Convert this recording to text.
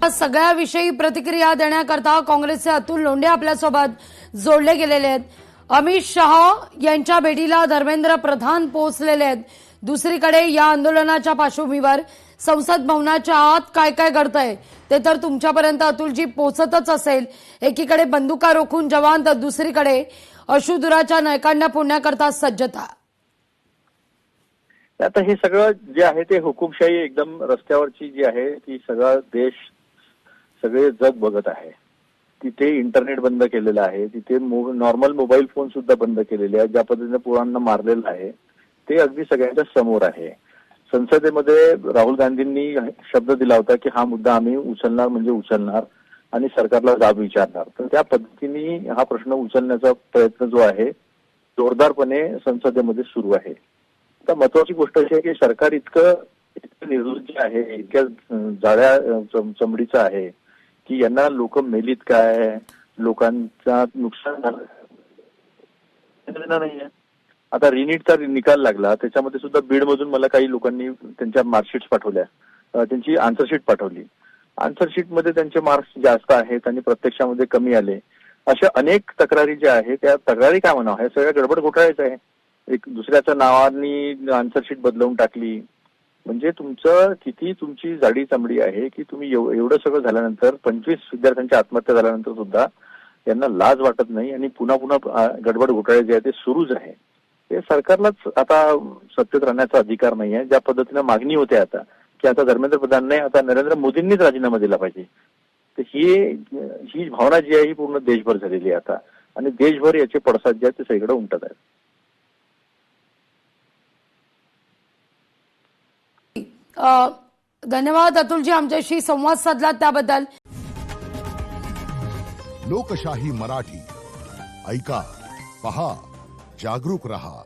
सगळ्याविषयी प्रतिक्रिया देण्याकरता काँग्रेसचे अतुल लोंढे आपल्यासोबत जोडले गेलेले आहेत। अमित शहा यांच्या भेटीला धर्मेंद्र प्रधान पोहोचलेले आहेत। दुसरीकडे या आंदोलनाच्या पार्श्वभूमीवर संसद भवनाच्या आत काय काय घडतंय ते तर तुमच्यापर्यंत अतुलजी पोहोचतच असेल। एकीकडे बंदुका रोखून जवान तर दुसरीकडे अश्रुधुराच्या नयकांड्या फोडण्याकरता सज्जता। आता हे सगळं जे आहे ते हुकुमशाही एकदम रस्त्यावरची जी आहे ती सगळा देश सगळे जग बघत आहे। तिथे इंटरनेट बंद केलेलं आहे, तिथे नॉर्मल मोबाईल फोन सुद्धा बंद केलेले आहेत। ज्या पद्धतीने पोरांना मारलेलं आहे ते अगदी सगळ्यांच्या समोर आहे। संसदेमध्ये राहुल गांधींनी शब्द दिला होता की हा मुद्दा आम्ही उचलणार म्हणजे उचलणार आणि सरकारला जाब विचारणार। तर त्या पद्धतीने हा प्रश्न उचलण्याचा प्रयत्न जो आहे जोरदारपणे संसदेमध्ये सुरू आहे। आता महत्वाची गोष्ट अशी आहे की सरकार इतकं निर्लज्ज आहे, इतक्या जाड्या चमडीचं आहे की यांना लोक मेलीत काय, लोकांचा नुकसान झालं नाहीये। आता रिनीटचा निकाल लागला, त्याच्यामध्ये सुद्धा बीडमधून मला काही लोकांनी त्यांच्या मार्कशीट्स पाठवल्या, त्यांची आन्सरशीट पाठवली। आन्सरशीटमध्ये त्यांचे मार्क्स जास्त आहेत आणि प्रत्यक्षामध्ये कमी आले। अशा अनेक तक्रारी ज्या आहेत त्या तक्रारी काय म्हणावं, हे सगळ्या गडबड घोटाळ्याचं आहे। एक दुसऱ्याच्या नावानी आन्सरशीट बदलवून टाकली म्हणजे तुमची जाडी चमडी आहे की तुम्ही एवढं सगळं झाल्यानंतर 25 विद्यार्थ्यांच्या आत्महत्या झाल्यानंतर सुद्धा यांना लाज वाटत नाही आणि पुन्हा पुन्हा गडबड घोटाळे जे आहे ते सुरूच आहे। ते सरकारलाच आता सत्तेत राहण्याचा अधिकार नाही आहे। ज्या पद्धतीने मागणी होते आता की आता धर्मेंद्र प्रधान नाही, आता नरेंद्र मोदींनीच राजीनामा दिला पाहिजे, तर ही भावना जी आहे ही पूर्ण देशभर झालेली आहे आता आणि देशभर याचे पडसाद जे आहेत ते सगळीकडे उमटत आहेत। धन्यवाद अतुलजी, आमच्याशी संवाद साधला त्याबद्दल। लोकशाही मराठी ऐका, पहा, जागरूक रहा।